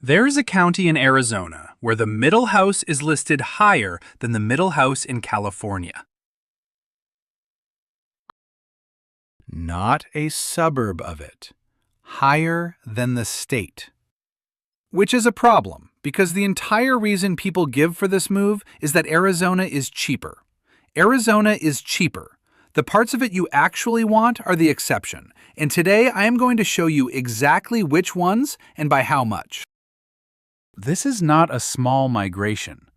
There is a county in Arizona where the middle house is listed higher than the middle house in California. Not a suburb of it. Higher than the state. Which is a problem, because the entire reason people give for this move is that Arizona is cheaper. Arizona is cheaper. The parts of it you actually want are the exception, and today I am going to show you exactly which ones and by how much. This is not a small migration.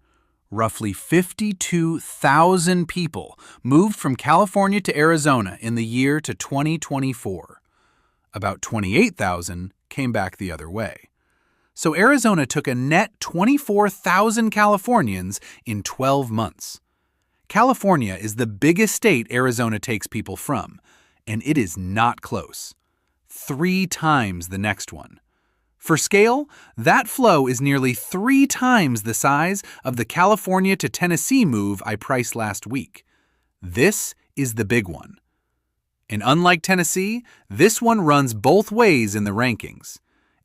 Roughly 52,000 people moved from California to Arizona in the year to 2024. About 28,000 came back the other way. So Arizona took a net 24,000 Californians in 12 months. California is the biggest state Arizona takes people from, and it is not close. 3 times the next one. For scale, that flow is nearly 3 times the size of the California to Tennessee move I priced last week. This is the big one. And unlike Tennessee, this one runs both ways in the rankings.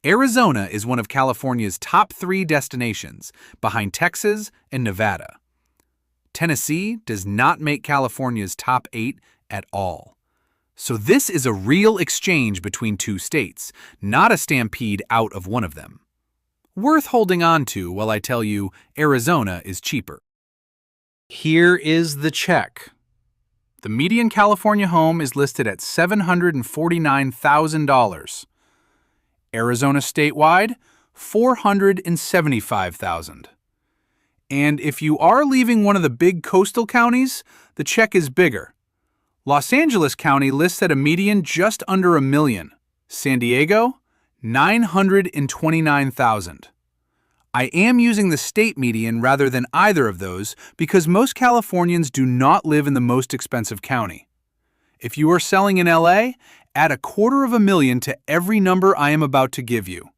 Arizona is one of California's top 3 destinations, behind Texas and Nevada. Tennessee does not make California's top 8 at all. So this is a real exchange between 2 states, not a stampede out of one of them. Worth holding on to while I tell you Arizona is cheaper. Here is the check. The median California home is listed at $749,000. Arizona statewide, $475,000. And if you are leaving one of the big coastal counties, the check is bigger. Los Angeles County lists at a median just under $1 million. San Diego, $929,000. I am using the state median rather than either of those because most Californians do not live in the most expensive county. If you are selling in LA, add $250,000 to every number I am about to give you.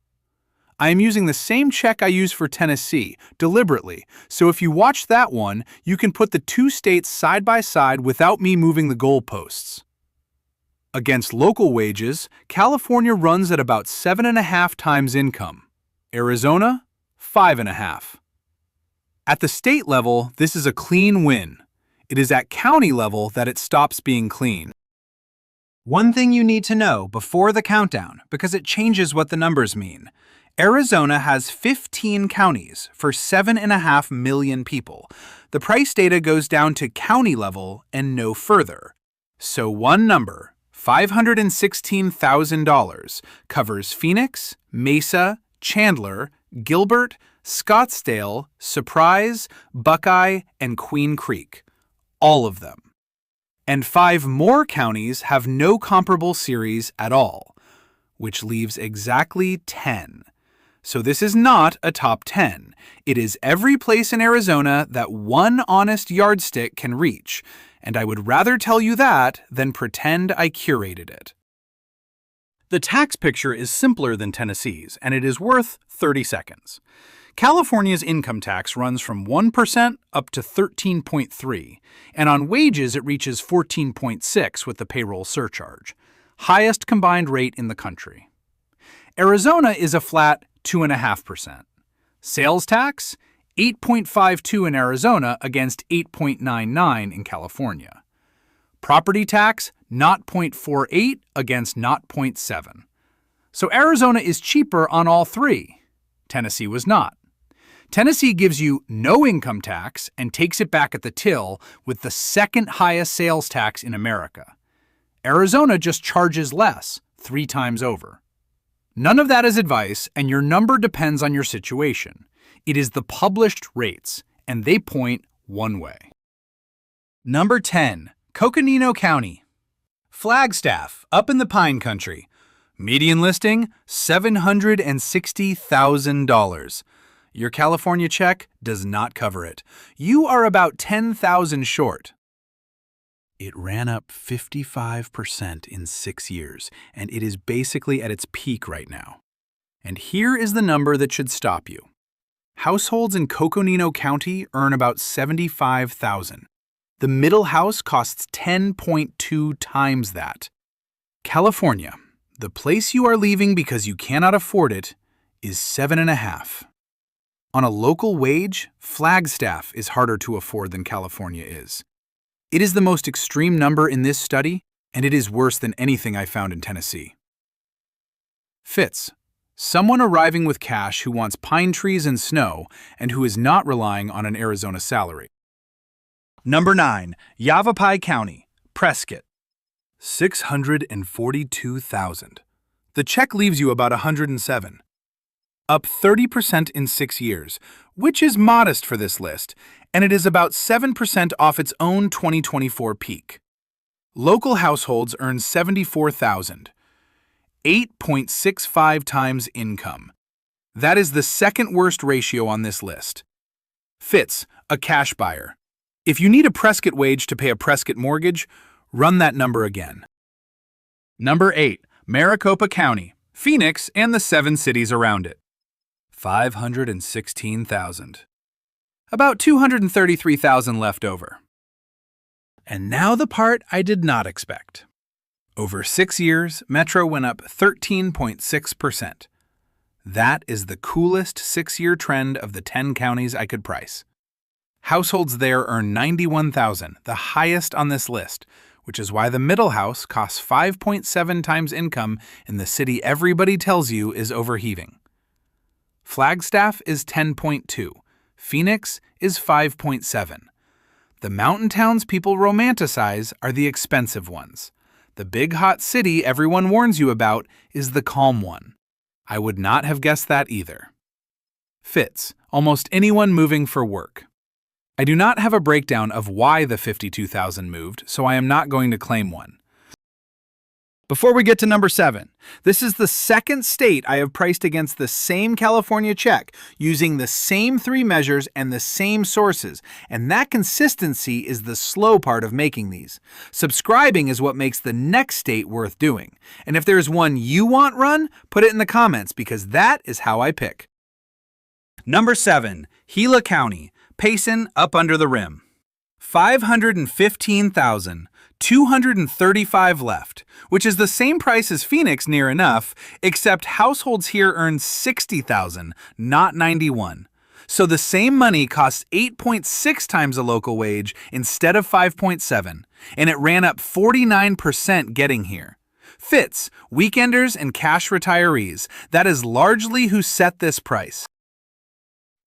I am using the same check I use for Tennessee, deliberately, so if you watch that one, you can put the 2 states side by side without me moving the goalposts. Against local wages, California runs at about 7.5 times income. Arizona, 5.5. At the state level, this is a clean win. It is at county level that it stops being clean. One thing you need to know before the countdown, because it changes what the numbers mean. Arizona has 15 counties for 7.5 million people. The price data goes down to county level and no further. So one number, $516,000, covers Phoenix, Mesa, Chandler, Gilbert, Scottsdale, Surprise, Buckeye, and Queen Creek. All of them. And 5 more counties have no comparable series at all, which leaves exactly 10. So this is not a top 10. It is every place in Arizona that one honest yardstick can reach, and I would rather tell you that than pretend I curated it. The tax picture is simpler than Tennessee's, and it is worth 30 seconds. California's income tax runs from 1% up to 13.3%, and on wages it reaches 14.6% with the payroll surcharge. Highest combined rate in the country. Arizona is a flat 2.5%. Sales tax, 8.52 in Arizona against 8.99 in California. Property tax, 0.48 against 0.7. So Arizona is cheaper on all 3. Tennessee was not. Tennessee gives you no income tax and takes it back at the till with the second highest sales tax in America. Arizona just charges less, 3 times over. None of that is advice, and your number depends on your situation. It is the published rates, and they point one way. Number 10, Coconino County. Flagstaff, up in the Pine Country. Median listing, $760,000. Your California check does not cover it. You are about $10,000 short. It ran up 55% in 6 years, and it is basically at its peak right now. And here is the number that should stop you. Households in Coconino County earn about $75,000. The middle house costs 10.2 times that. California, the place you are leaving because you cannot afford it, is 7.5. On a local wage, Flagstaff is harder to afford than California is. It is the most extreme number in this study, and it is worse than anything I found in Tennessee. Fits. Someone arriving with cash who wants pine trees and snow and who is not relying on an Arizona salary. Number 9. Yavapai County, Prescott. $642,000. The check leaves you about $107. Up 30% in 6 years, which is modest for this list, and it is about 7% off its own 2024 peak. Local households earn $74,000. 8.65 times income. That is the second worst ratio on this list. Fits, a cash buyer. If you need a Prescott wage to pay a Prescott mortgage, run that number again. Number 8. Maricopa County, Phoenix and the 7 cities around it. $516,000. About $233,000 left over. And now the part I did not expect. Over 6 years, Metro went up 13.6%. That is the coolest 6-year trend of the 10 counties I could price. Households there earn $91,000, the highest on this list, which is why the middle house costs 5.7 times income in the city everybody tells you is overheating. Flagstaff is 10.2. Phoenix is 5.7. The mountain towns people romanticize are the expensive ones. The big hot city everyone warns you about is the calm one. I would not have guessed that either. Fits, almost anyone moving for work. I do not have a breakdown of why the 52,000 moved, so I am not going to claim one. Before we get to number 7, this is the second state I have priced against the same California check, using the same 3 measures and the same sources, and that consistency is the slow part of making these. Subscribing is what makes the next state worth doing, and if there's one you want run, put it in the comments because that is how I pick. Number 7, Gila County, Payson up under the rim. $515,000. 235 left, which is the same price as Phoenix near enough, except households here earn $60,000, not $91. So the same money costs 8.6 times a local wage instead of 5.7, and it ran up 49% getting here. Fits, weekenders and cash retirees, that is largely who set this price.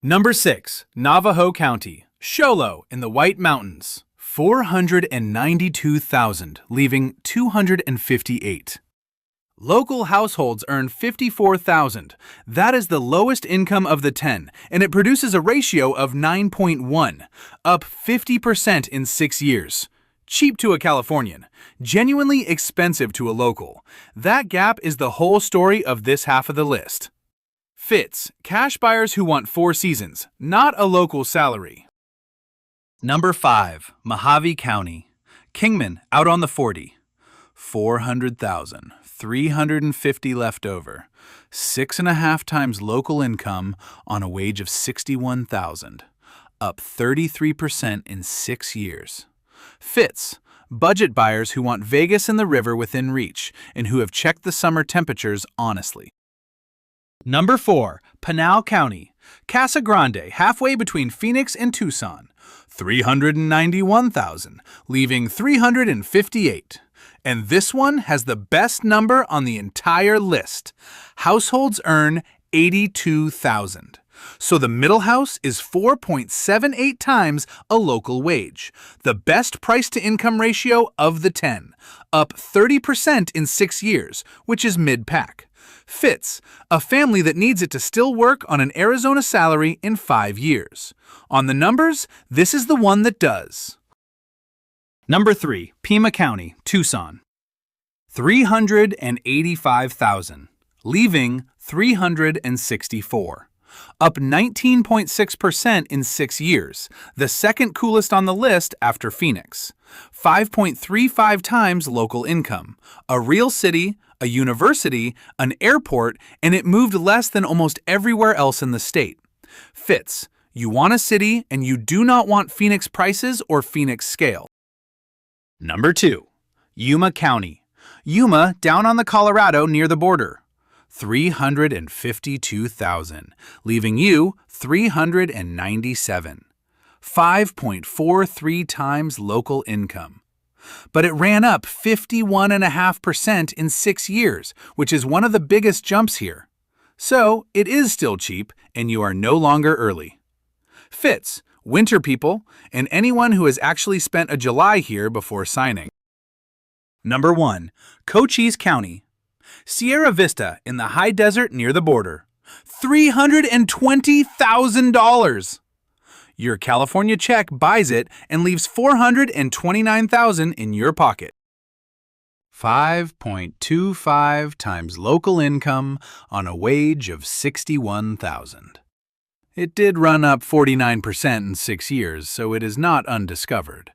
Number 6, Navajo County, Sholo in the White Mountains. $492,000, leaving $258. Local households earn $54,000. That is the lowest income of the 10, and it produces a ratio of 9.1, up 50% in 6 years. Cheap to a Californian, genuinely expensive to a local. That gap is the whole story of this half of the list. Fits, cash buyers who want 4 seasons, not a local salary. Number 5, Mohave County, Kingman out on the 40. $400,000, $350 left over. 6.5 times local income on a wage of $61,000, up 33% in 6 years. Fits, budget buyers who want Vegas and the river within reach and who have checked the summer temperatures honestly. Number 4, Pinal County, Casa Grande, halfway between Phoenix and Tucson. $391,000, leaving $358. And this one has the best number on the entire list. Households earn $82,000. So the middle house is 4.78 times a local wage, the best price-to-income ratio of the 10, up 30% in 6 years, which is mid-pack. Fits, a family that needs it to still work on an Arizona salary in 5 years. On the numbers, this is the one that does. Number 3, Pima County, Tucson. $385,000, leaving $364. Up 19.6% in 6 years, the second coolest on the list after Phoenix. 5.35 times local income, a real city, a university, an airport, and it moved less than almost everywhere else in the state. Fits, you want a city and you do not want Phoenix prices or Phoenix scale. Number 2, Yuma County. Yuma down on the Colorado near the border. $352,000, leaving you $397. 5.43 times local income. But it ran up 51.5% in 6 years, which is one of the biggest jumps here. So it is still cheap, and you are no longer early. Fits, winter people, and anyone who has actually spent a July here before signing. Number 1. Cochise County. Sierra Vista in the high desert near the border. $320,000. Your California check buys it and leaves $429,000 in your pocket. 5.25 times local income on a wage of $61,000. It did run up 49% in 6 years, so it is not undiscovered.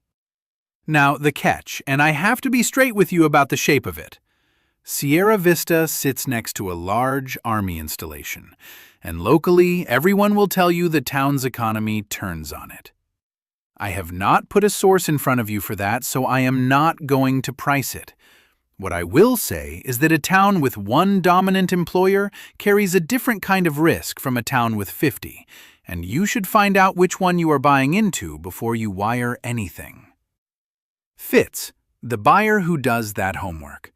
Now, the catch, and I have to be straight with you about the shape of it. Sierra Vista sits next to a large army installation, and locally, everyone will tell you the town's economy turns on it. I have not put a source in front of you for that, so I am not going to price it. What I will say is that a town with one dominant employer carries a different kind of risk from a town with 50, and you should find out which one you are buying into before you wire anything. Fits, the buyer who does that homework.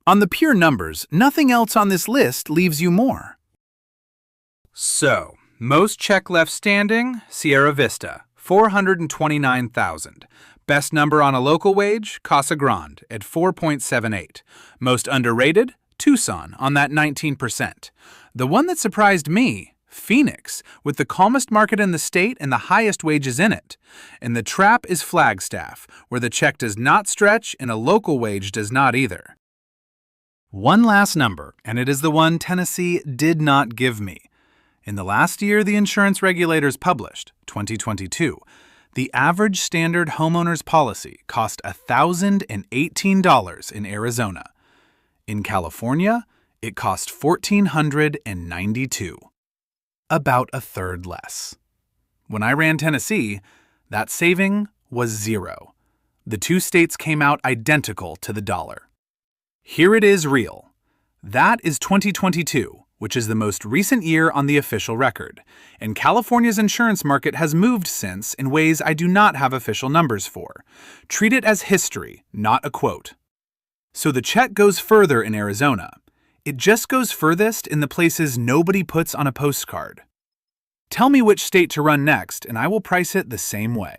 On the pure numbers, nothing else on this list leaves you more. So, most check left standing, Sierra Vista, $429,000. Best number on a local wage, Casa Grande at 4.78. Most underrated, Tucson on that 19%. The one that surprised me, Phoenix, with the calmest market in the state and the highest wages in it. And the trap is Flagstaff, where the check does not stretch and a local wage does not either. One last number, and it is the one Tennessee did not give me. In the last year the insurance regulators published, 2022, the average standard homeowner's policy cost $1,018 in Arizona. In California, it cost $1,492. About a third less. When I ran Tennessee, that saving was zero. The two states came out identical to the dollar. Here it is real. That is 2022. Which is the most recent year on the official record, and California's insurance market has moved since in ways I do not have official numbers for. Treat it as history, not a quote. So the check goes further in Arizona. It just goes furthest in the places nobody puts on a postcard. Tell me which state to run next, and I will price it the same way.